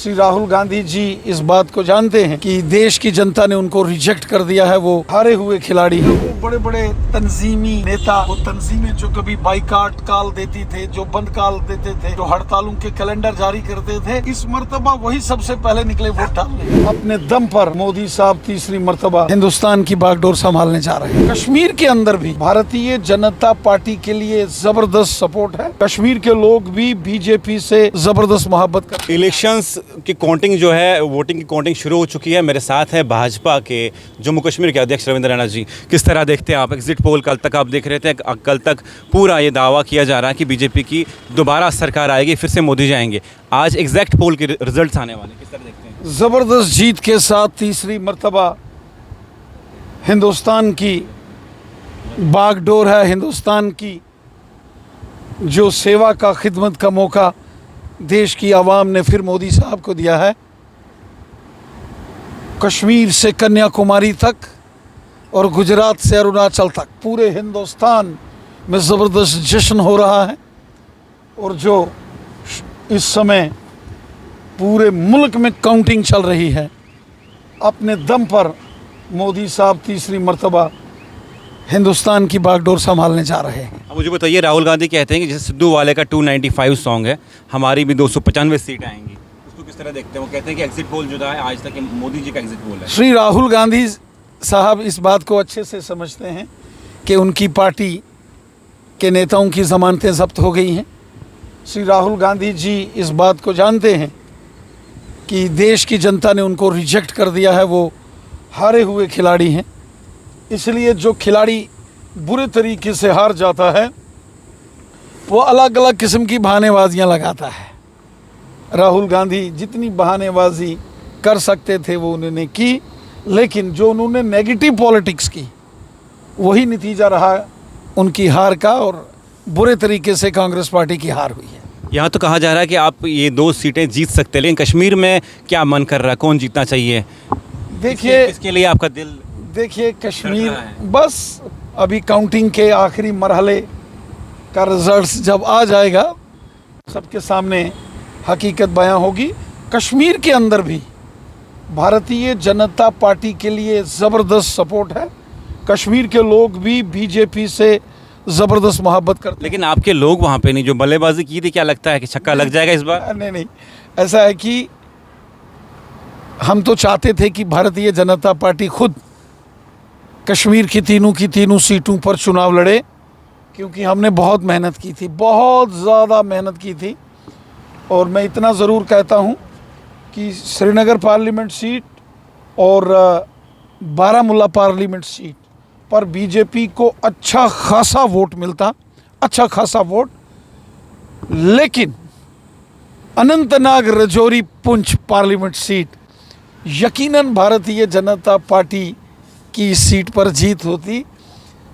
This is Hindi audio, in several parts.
श्री राहुल गांधी जी इस बात को जानते हैं कि देश की जनता ने उनको रिजेक्ट कर दिया है। वो हारे हुए खिलाड़ी हैं। वो बड़े बड़े तंजीमी नेता, वो तंजीमें जो कभी बाइकाट काल देती थे, जो बंद काल देते थे, जो हड़तालों के कैलेंडर जारी करते थे, इस मर्तबा वही सबसे पहले निकले वोट डालने। अपने दम पर मोदी साहब तीसरी मर्तबा हिंदुस्तान की बागडोर संभालने जा रहे हैं। कश्मीर के अंदर भी भारतीय जनता पार्टी के लिए जबरदस्त सपोर्ट है। कश्मीर के लोग भी बीजेपी से जबरदस्त मोहब्बत करते हैं। इलेक्शंस की काउंटिंग जो है, वोटिंग की काउंटिंग शुरू हो चुकी है। मेरे साथ है भाजपा के जम्मू कश्मीर के अध्यक्ष रविंद्र रैना जी। किस तरह देखते हैं आप एग्जिट पोल? कल तक आप देख रहे थे, कल तक पूरा ये दावा किया जा रहा है कि बीजेपी की दोबारा सरकार आएगी, फिर से मोदी जाएंगे। आज एग्जैक्ट पोल के रिजल्ट्स आने वाले, किस तरह देखते हैं? जबरदस्त जीत के साथ तीसरी मर्तबा हिंदुस्तान की बागडोर है। हिंदुस्तान की जो सेवा का, खिदमत का मौका देश की आवाम ने फिर मोदी साहब को दिया है। कश्मीर से कन्याकुमारी तक और गुजरात से अरुणाचल तक पूरे हिंदुस्तान में ज़बरदस्त जश्न हो रहा है। और जो इस समय पूरे मुल्क में काउंटिंग चल रही है, अपने दम पर मोदी साहब तीसरी मर्तबा हिंदुस्तान की बागडोर संभालने जा रहे हैं। अब मुझे बताइए, राहुल गांधी कहते हैं कि जैसे सिद्धू वाले का 295 सॉन्ग है, हमारी भी 295 सीट आएंगी। उसको किस तरह देखते हैं? वो कहते हैं कि एग्जिट पोल जो है आज तक मोदी जी का एग्जिट पोल है। श्री राहुल गांधी साहब इस बात को अच्छे से समझते हैं कि उनकी पार्टी के नेताओं की ज़मानतें ज़ब्त हो गई हैं। श्री राहुल गांधी जी इस बात को जानते हैं कि देश की जनता ने उनको रिजेक्ट कर दिया है। वो हारे हुए खिलाड़ी हैं। इसलिए जो खिलाड़ी बुरे तरीके से हार जाता है, वो अलग अलग किस्म की बहानेबाजियां लगाता है। राहुल गांधी जितनी बहानेबाजी कर सकते थे वो उन्होंने की, लेकिन जो उन्होंने नेगेटिव पॉलिटिक्स की, वही नतीजा रहा उनकी हार का, और बुरे तरीके से कांग्रेस पार्टी की हार हुई है। यहाँ तो कहा जा रहा है कि आप ये 2 सीटें जीत सकते हैं, लेकिन कश्मीर में क्या मन कर रहा है? कौन जीतना चाहिए? देखिए, इसके लिए आपका दिल देखिए कश्मीर बस अभी काउंटिंग के आखिरी मरहले का रिजल्ट्स जब आ जाएगा, सबके सामने हकीकत बयां होगी। कश्मीर के अंदर भी भारतीय जनता पार्टी के लिए ज़बरदस्त सपोर्ट है। कश्मीर के लोग भी बीजेपी से ज़बरदस्त मोहब्बत करते हैं। लेकिन आपके लोग वहाँ पे नहीं, जो बल्लेबाजी की थी, क्या लगता है कि छक्का लग जाएगा इस बार? नहीं, ऐसा है कि हम तो चाहते थे कि भारतीय जनता पार्टी खुद कश्मीर की तीनों सीटों पर चुनाव लड़े, क्योंकि हमने बहुत मेहनत की थी, बहुत ज़्यादा मेहनत की थी। और मैं इतना ज़रूर कहता हूँ कि श्रीनगर पार्लियामेंट सीट और बारामूला पार्लियामेंट सीट पर बीजेपी को अच्छा खासा वोट मिलता, अच्छा खासा वोट। लेकिन अनंतनाग, राजौरी, पुंछ पार्लियामेंट सीट यकीनन भारतीय जनता पार्टी की सीट पर जीत होती।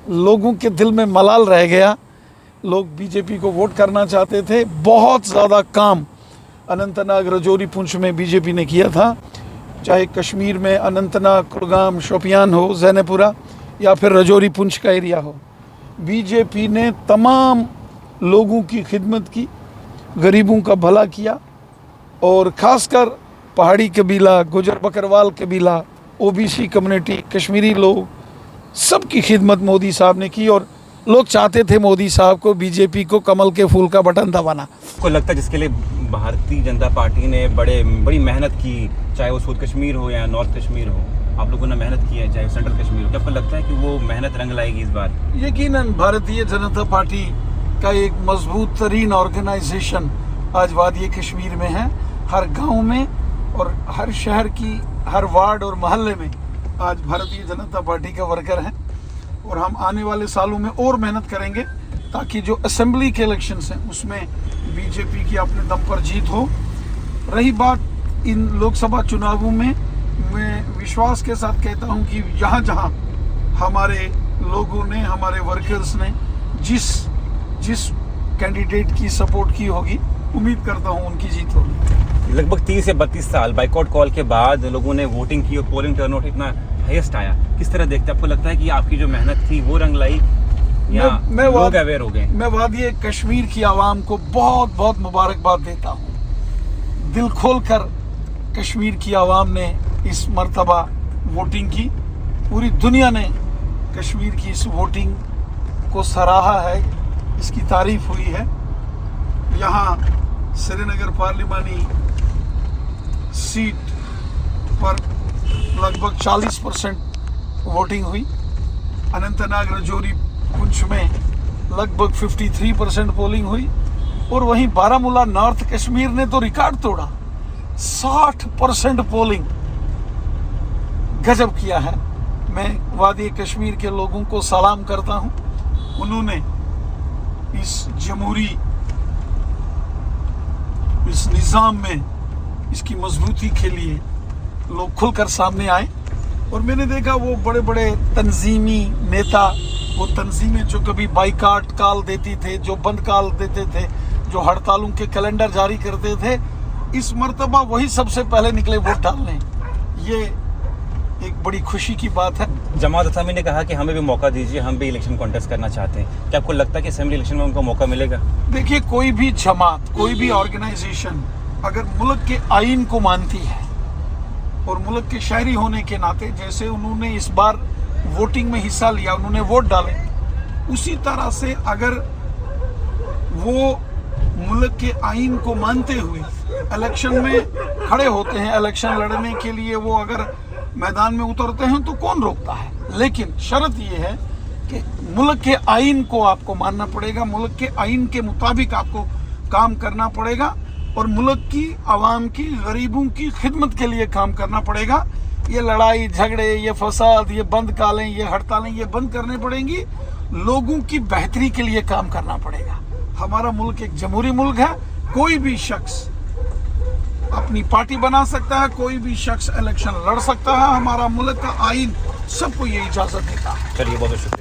लोगों के दिल में मलाल रह गया, लोग बीजेपी को वोट करना चाहते थे। बहुत ज़्यादा काम अनंतनाग, राजौरी, पुंछ में बीजेपी ने किया था, चाहे कश्मीर में अनंतनाग, कुलगाम, शोपियान हो, जैनपुरा, या फिर राजौरी, पुंछ का एरिया हो। बीजेपी ने तमाम लोगों की खिदमत की, गरीबों का भला किया, और ख़ासकर पहाड़ी कबीला, गुजर बकरवाल कबीला, ओबीसी कम्युनिटी, कश्मीरी लोग, सबकी खिदमत मोदी साहब ने की। और लोग चाहते थे मोदी साहब को, बीजेपी को कमल के फूल का बटन दबाना। आपको लगता है जिसके लिए भारतीय जनता पार्टी ने बड़ी मेहनत की, चाहे वो साउथ कश्मीर हो या नॉर्थ कश्मीर हो, आप लोगों ने मेहनत की है, चाहे सेंट्रल कश्मीर हो, क्या आपको लगता है कि वो मेहनत रंग लाएगी इस बार? यकीनन भारतीय जनता पार्टी का एक मजबूत तरीन ऑर्गेनाइजेशन आज वादी कश्मीर में है। हर गाँव में और हर शहर की हर वार्ड और मोहल्ले में आज भारतीय जनता पार्टी के वर्कर हैं। और हम आने वाले सालों में और मेहनत करेंगे ताकि जो असेंबली के इलेक्शंस हैं उसमें बीजेपी की अपने दम पर जीत हो। रही बात इन लोकसभा चुनावों में, मैं विश्वास के साथ कहता हूं कि जहां जहां हमारे लोगों ने, हमारे वर्कर्स ने जिस कैंडिडेट की सपोर्ट की होगी, उम्मीद करता हूं उनकी जीत होगी। लगभग 30 या 32 साल बाइकआउट कॉल के बाद लोगों ने वोटिंग की और पोलिंग टर्नआउट इतना हाईएस्ट आया। किस तरह देखते हैं? आपको लगता है कि आपकी जो मेहनत थी वो रंग लाई, या लोग अवेयर हो गए? मैं वादी कश्मीर की आवाम को बहुत बहुत मुबारकबाद देता हूँ। दिल खोल कर कश्मीर की आवाम ने इस मर्तबा वोटिंग की। पूरी दुनिया ने कश्मीर की इस वोटिंग को सराहा है, इसकी तारीफ हुई है। यहाँ श्रीनगर पार्लिमानी सीट पर लगभग 40% वोटिंग हुई। अनंतनाग रजौरी पुंछ में लगभग 53% पोलिंग हुई। और वहीं बारामूला नॉर्थ कश्मीर ने तो रिकॉर्ड तोड़ा, 60% पोलिंग, गजब किया है। मैं वादी कश्मीर के लोगों को सलाम करता हूं, उन्होंने इस जमहूरी इस निज़ाम में इसकी मजबूती के लिए लोग खुलकर सामने आए। और मैंने देखा वो बड़े बड़े तंजीमी नेता, वो तंजीमें जो कभी बाइकाट कॉल देती थे, जो बंद कॉल देते थे, जो हड़तालों के कैलेंडर जारी करते थे, इस मर्तबा वही सबसे पहले निकले वोट डालने। ये एक बड़ी खुशी की बात है। जमात इस्लामी ने कहा कि हमें भी मौका दीजिए, हम भी इलेक्शन कॉन्टेस्ट करना चाहते हैं। क्या आपको लगता है कि असेंबली इलेक्शन में उनको मौका मिलेगा? देखिए, कोई भी जमात, कोई भी ऑर्गेनाइजेशन अगर मुल्क के आइन को मानती है और मुल्क के शहरी होने के नाते, जैसे उन्होंने इस बार वोटिंग में हिस्सा लिया, उन्होंने वोट डाले, उसी तरह से अगर वो मुल्क के आइन को मानते हुए इलेक्शन में खड़े होते हैं, इलेक्शन लड़ने के लिए वो अगर मैदान में उतरते हैं, तो कौन रोकता है। लेकिन शर्त ये है कि मुल्क के आइन को आपको मानना पड़ेगा, मुल्क के आइन के मुताबिक आपको काम करना पड़ेगा और मुल्क की आवाम की, गरीबों की खिदमत के लिए काम करना पड़ेगा। ये लड़ाई झगड़े, ये फसाद, ये बंद कालें, ये हड़तालें, ये बंद करने पड़ेंगी। लोगों की बेहतरी के लिए काम करना पड़ेगा। हमारा मुल्क एक जमहूरी मुल्क है, कोई भी शख्स अपनी पार्टी बना सकता है, कोई भी शख्स इलेक्शन लड़ सकता है। हमारा मुल्क का आइन सबको ये इजाज़त देता है। चलिए, बहुत शुक्रिया।